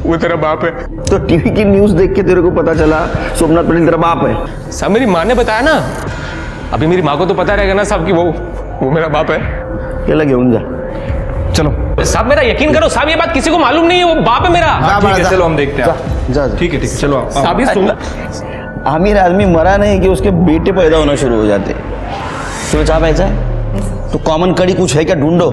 वो तेरा बाप है। तो टीवी की न्यूज़ देख के तेरे को पता चला सोमनाथ पाटिल तेरा बाप है? साहब मेरी माँ ने बताया ना। अभी मेरी माँ को तो पता रहेगा ना साहब कि वो मेरा बाप है। क्या लगे उन जा, चलो साहब मेरा यकीन करो साहब, ये बात किसी को मालूम नहीं है, वो बाप है मेरा। ठीक है, चलो हम देखते हैं। जा। ठीक है चलो आप। साहब ये सुन, अमीर आदमी मरा नहीं कि उसके बेटे पैदा होना शुरू हो जाते। तो चाह ऐसा है तो कॉमन कड़ी कुछ है क्या, ढूंढो।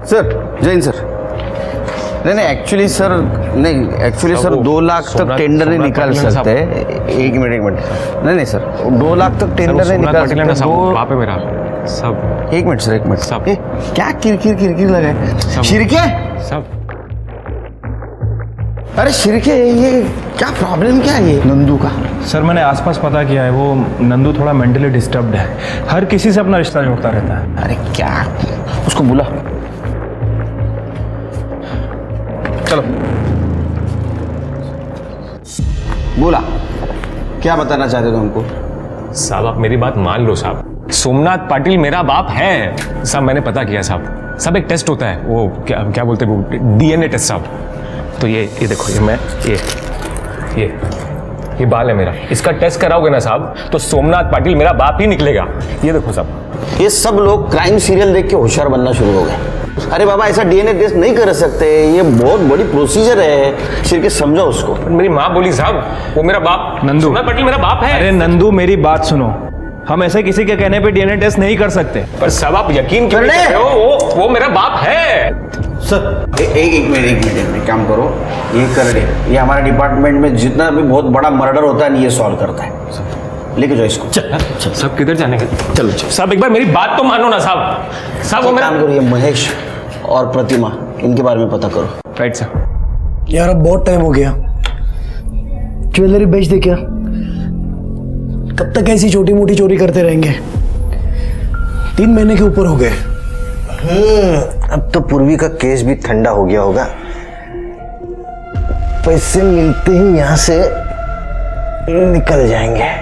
सर जैन सर, नहीं एक्चुअली सर, नहीं एक्चुअली सर 2 लाख तक टेंडर नहीं निकाल सकते। एक मिनट, नहीं सर 2 लाख तक टेंडर नहीं निकाल सकते। बाप है मेरा सब। एक मिनट सर, एक मिनट सब। क्या किरकिर लगा है? शिरके सब। अरे शिरके, ये क्या प्रॉब्लम क्या है ये नंदू का? सर मैंने आसपास पता किया है, वो नंदू थोड़ा मेंटली डिस्टर्ब्ड है, हर किसी से अपना रिश्ता जोड़ता रहता है। अरे क्या, उसको बुला। चलो बोला, क्या बताना चाहते हो हमको? साहब आप मेरी बात मान लो साहब, सोमनाथ पाटिल मेरा बाप है साहब। मैंने पता किया साहब। सब एक टेस्ट होता है, वो क्या बोलते हैं, वो डीएनए टेस्ट साहब। तो ये देखो, ये बाल है मेरा, इसका टेस्ट कराओगे ना साहब तो सोमनाथ पाटिल मेरा बाप ही निकलेगा। ये देखो साहब। ये सब लोग क्राइम सीरियल देख के होशियार बनना शुरू हो गए। अरे बाबा ऐसा डीएनए टेस्ट नहीं कर सकते, ये बहुत बड़ी प्रोसीजर है। सिर्फ समझो उसको। मेरी माँ बोली साहब वो मेरा बाप, नंदू सोमनाथ पाटिल मेरा बाप है। अरे नंदू मेरी बात सुनो, हम ऐसे किसी के कहने पे डीएनए टेस्ट नहीं कर सकते। पर साहब आप यकीन क्यों नहीं कर रहे हो? वो मेरा बाप है सर। एक मिनट काम करो, ये कर दे। ये हमारे डिपार्टमेंट में जितना भी बहुत बड़ा मर्डर होता है ये सॉल्व करता है। लेके जाओ इसको। सब किधर जाने का? चलो साहब एक बार मेरी बात तो मानो ना साहब। साहब वो मेरा काम करो, ये महेश और प्रतिमा इनके बारे में पता करो। राइट साहब। यार अब बहुत टाइम हो गया, ज्वेलरी बेच दे क्या? कब तक ऐसी छोटी मोटी चोरी करते रहेंगे? 3 महीने के ऊपर हो गए। अब तो पूर्वी का केस भी ठंडा हो गया होगा। पैसे मिलते ही यहां से निकल जाएंगे।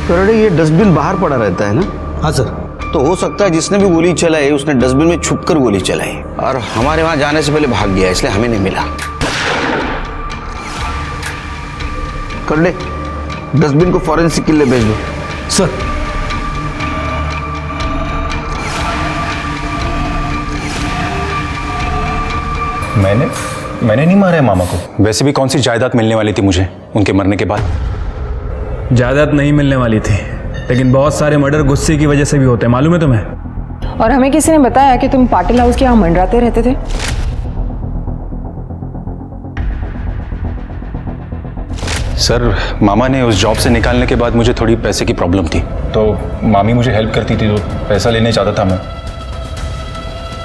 करोड़े, ये डस्टबिन बाहर पड़ा रहता है ना? हाँ सर। तो हो सकता है जिसने भी गोली चलाई उसने डस्टबिन में छुपकर गोली चलाई और हमारे वहां जाने से पहले भाग गया, इसलिए हमें नहीं मिला। करोड़े, डस्टबिन को फॉरेंसिक के लिए भेज दो। सर। मैंने नहीं मारा है मामा को। वैसे भी कौन सी जायदाद मिलने वाली थी मुझे उनके मरने के बाद? जायदाद नहीं मिलने वाली थी, लेकिन बहुत सारे मर्डर गुस्से की वजह से भी होते हैं, मालूम है तुम्हें? और हमें किसी ने बताया कि तुम पाटिल हाउस के यहाँ मंडराते रहते थे। सर मामा ने उस जॉब से निकालने के बाद मुझे थोड़ी पैसे की प्रॉब्लम थी, तो मामी मुझे हेल्प करती थी, तो पैसा लेने चाहता था मैं।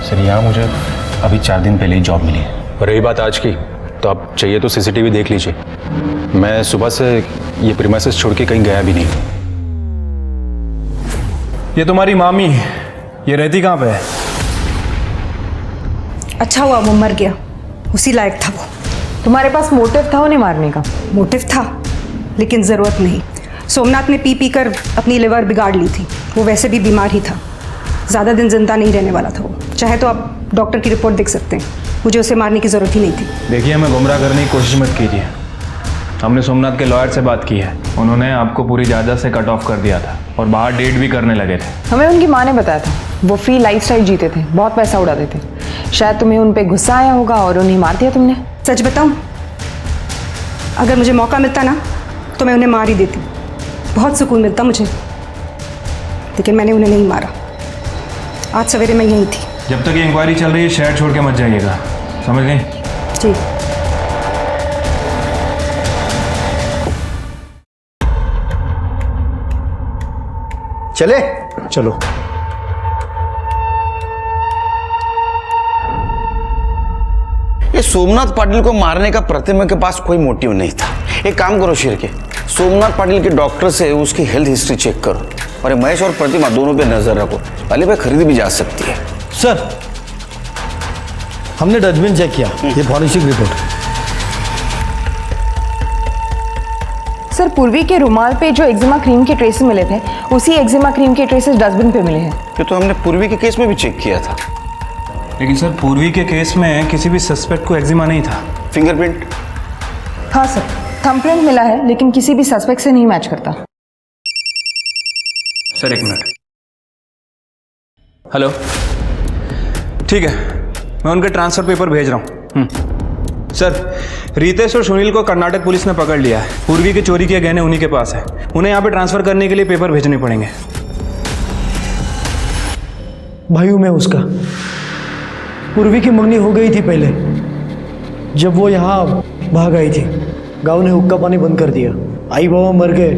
सर यहाँ मुझे अभी 4 दिन पहले ही जॉब मिली है। और रही बात आज की, तो आप चाहिए तो सीसीटीवी देख लीजिए। मैं सुबह से ये प्रीमाइसेस छोड़ के कहीं गया भी नहीं। ये तुम्हारी मामी, ये रहती कहाँ पे है? अच्छा हुआ वो मर गया, उसी लायक था वो। तुम्हारे पास मोटिव था उन्हें मारने का? मोटिव था, लेकिन ज़रूरत नहीं। सोमनाथ ने पी कर अपनी लिवर बिगाड़ ली थी, वो वैसे भी बीमार ही था, ज़्यादा दिन जिंदा नहीं रहने वाला था वो। चाहे तो आप डॉक्टर की रिपोर्ट देख सकते हैं, मुझे उसे मारने की ज़रूरत ही नहीं थी। देखिए हमें गुमराह करने की कोशिश मत कीजिए, हमने सोमनाथ के लॉयर से बात की है, उन्होंने आपको पूरी जायदाद से कट ऑफ कर दिया था और बाहर डेट भी करने लगे थे। हमें उनकी माँ ने बताया था वो फ्री लाइफस्टाइल जीते थे, बहुत पैसा उड़ाते थे। शायद तुम्हें उन पे गुस्सा आया होगा और उन्हें मार दिया तुमने। सच बताऊं, अगर मुझे मौका मिलता ना तो मैं उन्हें मार ही देती, बहुत सुकून मिलता मुझे। लेकिन मैंने उन्हें नहीं मारा। आज सवेरे मैं यहीं थी। जब तक ये इंक्वायरी चल रही है शहर छोड़ के मत जाइएगा, समझ गए? जी। चले चलो। ये सोमनाथ पाटिल को मारने का प्रतिमा के पास कोई मोटिव नहीं था। एक काम करो शिर्के, सोमनाथ पाटिल के डॉक्टर से उसकी हेल्थ हिस्ट्री चेक करो और महेश और प्रतिमा दोनों पे नजर रखो। पहले पे खरीदी भी जा सकती है। सर, हमने डस्टबिन चेक किया, ये फॉरेंसिक रिपोर्ट। सर, पूर्वी के रुमाल पे जो एक्जिमा क्रीम के ट्रेसेस मिले थे, उसी एक्जिमा क्रीम के ट्रेसेस डस्टबिन पे मिले हैं। ये तो हमने पूर्वी के केस में भी चेक किया था। लेकिन सर पूर्वी के केस में किसी भी सस्पेक्ट को एक्जिमा नहीं था। फिंगरप्रिंट? हाँ सर, थंबप्रिंट मिला है लेकिन किसी भी सस्पेक्ट से नहीं मैच करता। सर एक मिनट। हेलो, ठीक है, मैं उनके ट्रांसफर पेपर भेज रहा हूँ। सर, रितेश और सुनील को कर्नाटक पुलिस ने पकड़ लिया है। पूर्वी के चोरी के गहने उन्हीं के पास है। उन्हें यहाँ पे ट्रांसफर करने के लिए पेपर भेजने पड़ेंगे। भाई हूँ मैं उसका। पूर्वी की मंगनी हो गई थी पहले, जब वो यहाँ भाग आई थी। गांव ने हुक्का पानी बंद कर दिया, आई बाबा मर गए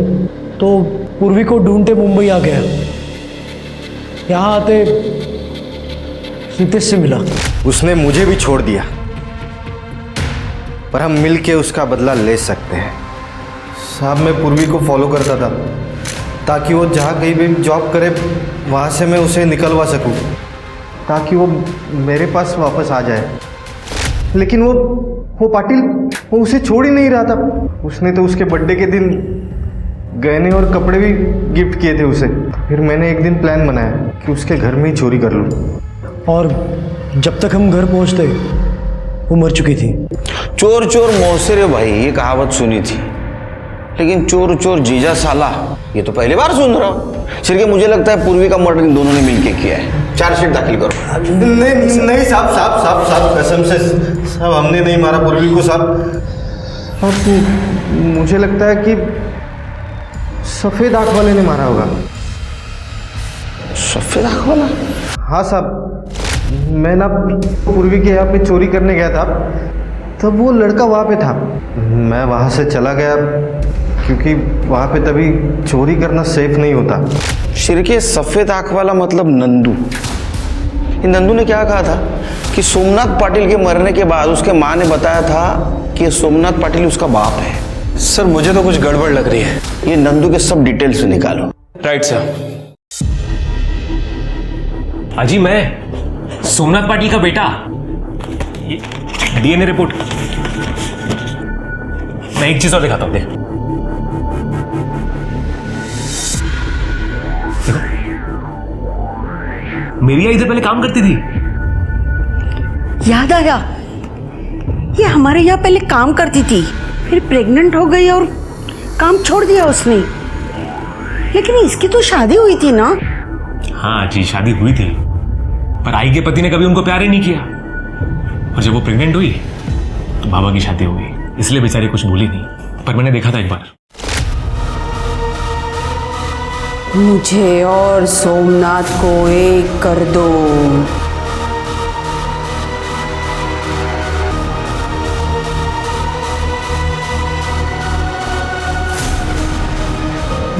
तो पूर्वी को ढूंढते मुंबई आ गया। यहाँ आते रितेश से मिला। उसने मुझे भी छोड़ दिया, पर हम मिल के उसका बदला ले सकते हैं। साहब, मैं पूर्वी को फॉलो करता था ताकि वो जहाँ कहीं भी जॉब करे वहाँ से मैं उसे निकलवा सकूं, ताकि वो मेरे पास वापस आ जाए। लेकिन वो पाटिल, वो उसे छोड़ ही नहीं रहा था। उसने तो उसके बर्थडे के दिन गहने और कपड़े भी गिफ्ट किए थे उसे। फिर मैंने एक दिन प्लान बनाया कि उसके घर में ही चोरी कर लूँ। और जब तक हम घर पहुंचते वो मर चुकी थी। चोर चोर मौसेरे भाई, ये कहावत सुनी थी, लेकिन चोर चोर जीजा साला ये तो पहली बार सुन रहा हूँ। सिर्फ मुझे लगता है पूर्वी का मर्डर इन दोनों ने मिलके किया है। चार्जशीट दाखिल करो। नहीं साहब, कसम से साहब, हमने नहीं मारा पूर्वी को साहब। मुझे लगता है कि सफेद आंख वाले ने मारा होगा। सफेद आंख वाला? हाँ साहब, मैं ना पूर्वी के यहाँ पे चोरी करने गया था, तब वो लड़का वहाँ पे था। मैं वहाँ से चला गया क्योंकि वहाँ पे तभी चोरी करना सेफ नहीं होता। शिरके, सफेद आंख वाला मतलब नंदू। नंदू ने क्या कहा था कि सोमनाथ पाटिल के मरने के बाद उसके माँ ने बताया था कि सोमनाथ पाटिल उसका बाप है। सर मुझे तो कुछ गड़बड़ लग रही है। ये नंदू के सब डिटेल्स निकालो। Right sir. अजी, मैं सोमनाथ पाटिल का बेटा। DNA report. मैं एक चीज और दिखाता हूं, देखो। मेरी इधर पहले काम करती थी। याद आया, ये हमारे यहाँ पहले काम करती थी, फिर प्रेग्नेंट हो गई और काम छोड़ दिया उसने। लेकिन इसकी तो शादी हुई थी ना? हाँ जी, शादी हुई थी, पर आई के पति ने कभी उनको प्यार ही नहीं किया। और जब वो प्रेग्नेंट हुई तो बाबा की शादी हो गई, इसलिए बेचारी कुछ भूली नहीं। पर मैंने देखा था एक बार। मुझे और सोमनाथ को एक कर दो।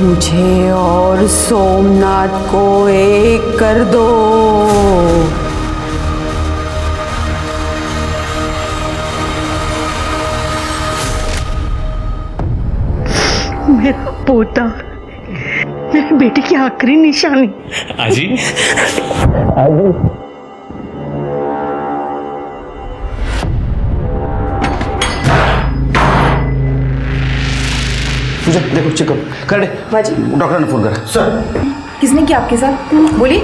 मुझे और सोमनाथ को एक कर दो। मेरा पोता, मेरे बेटे की आखिरी निशानी। आजी, पूजा देखो, चेक करो। कर दे बाजी। डॉक्टर ने फोन करा। सर, किसने किया आपके साथ? बोलिए।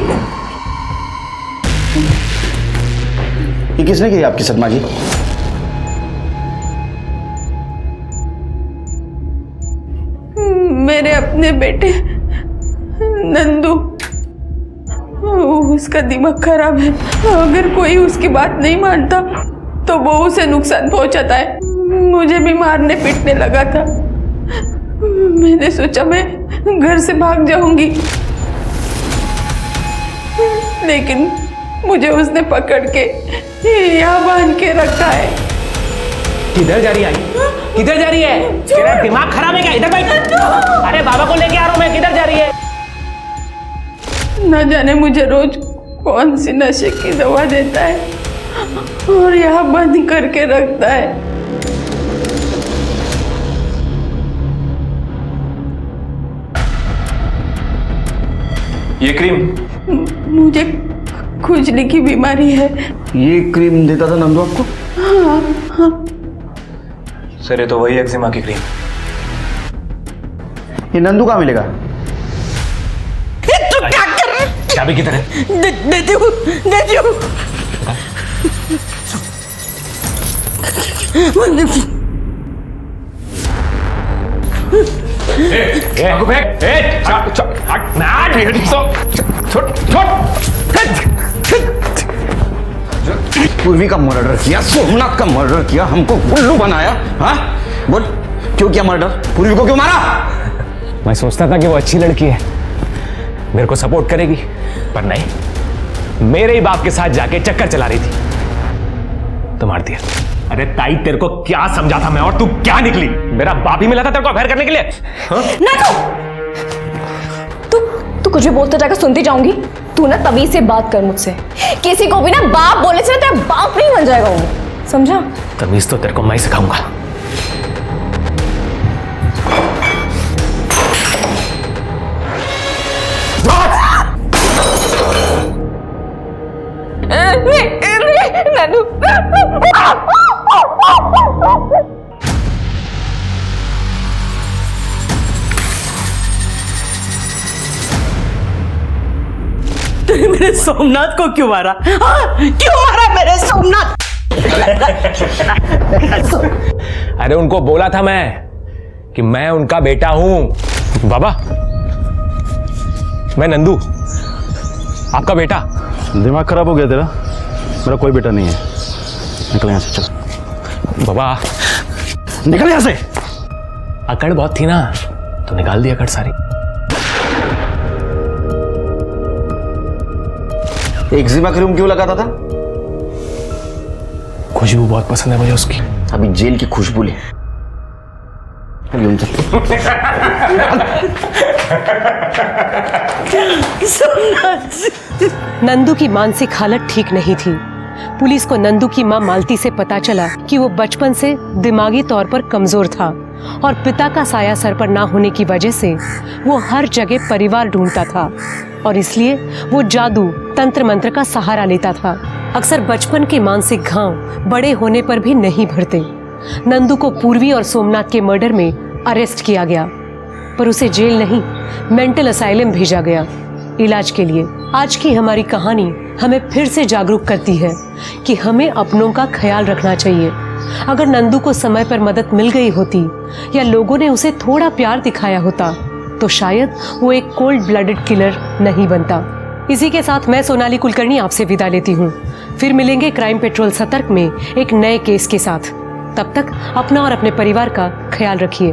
ये किसने किया आपके साथ माँ जी? मेरे अपने बेटे नंदू, उसका दिमाग खराब है। अगर कोई उसकी बात नहीं मानता तो वो उसे नुकसान पहुंचाता है। मुझे भी मारने पीटने लगा था। मैंने सोचा मैं घर से भाग जाऊंगी, लेकिन मुझे उसने पकड़ के यहाँ बांध के रखा है। किधर जा रही है? किधर जा रही है? तेरा दिमाग खराब है क्या? इधर बैठ। अरे बाबा को लेके आ रहा हूं मैं। किधर जा रही है? न जाने मुझे रोज कौन सी नशे की दवा देता है और यहाँ बंद करके रखता है। ये क्रीम मुझे खुजली की बीमारी है। ये क्रीम देता था नंदू आपको? हाँ हाँ। सर ये तो वही एक्जिमा की क्रीम। ये नंदू कहाँ मिलेगा? तू क्या कर रहा है? चाबी किधर है? दे दो। पूर्वी का मर्डर किया, सोमनाथ का मर्डर किया, हमको उल्लू बनाया। हाँ बोल, क्यों किया मर्डर? पूर्वी को क्यों मारा? मैं सोचता था कि वो अच्छी लड़की है, मेरे को सपोर्ट करेगी, पर नहीं, मेरे ही बाप के साथ जाके चक्कर चला रही थी तो मार दिया। अरे ताई तेरे को क्या समझा था मैं, और तू क्या निकली? मेरा बाप ही मिला था तेरे को अफेयर करने के लिए। तू कुछ भी बोलते जाकर सुनती जाऊंगी। तू ना तभी से बात कर मुझसे। किसी को भी ना बाप बोले से तेरा बाप नहीं बन जाएगा वो, समझा? तमीज तो तेरे को मैं सिखाऊंगा। तूने मेरे सोमनाथ को क्यों मारा? हाँ? क्यों मारा मेरे सोमनाथ? अरे उनको बोला था मैं कि मैं उनका बेटा हूं। बाबा, मैं नंदू, आपका बेटा। दिमाग खराब हो गया तेरा? मेरा कोई बेटा नहीं है। निकल यहाँ से, चल। बाबा निकल यहाँ से। अकड़ बहुत थी ना, तो निकाल दी अकड़ सारी। एक्जिमा क्रीम क्यों लगाता था? खुशबू बहुत पसंद है मुझे उसकी। अभी जेल की खुशबू ले। नंदू की मानसिक हालत ठीक नहीं थी। पुलिस को नंदू की मां मालती से पता चला कि वो बचपन से दिमागी तौर पर कमजोर था और पिता का साया सर पर ना होने की वजह से वो हर जगह परिवार ढूंढता था और इसलिए वो जादू तंत्र मंत्र का सहारा लेता था। अक्सर बचपन के मानसिक घाव बड़े होने पर भी नहीं भरते। नंदू को पूर्वी और सोमनाथ के मर्डर में अरेस्ट किया गया, पर उसे जेल नहीं, मेंटल असाइलम भेजा गया इलाज के लिए। आज की हमारी कहानी हमें फिर से जागरूक करती है कि हमें अपनों का ख्याल रखना चाहिए। अगर नंदू को समय पर मदद मिल गई होती या लोगों ने उसे थोड़ा प्यार दिखाया होता तो शायद वो एक कोल्ड ब्लडेड किलर नहीं बनता। इसी के साथ मैं सोनाली कुलकर्णी आपसे विदा लेती हूँ। फिर मिलेंगे क्राइम पेट्रोल सतर्क में एक नए केस के साथ। तब तक अपना और अपने परिवार का ख्याल रखिए।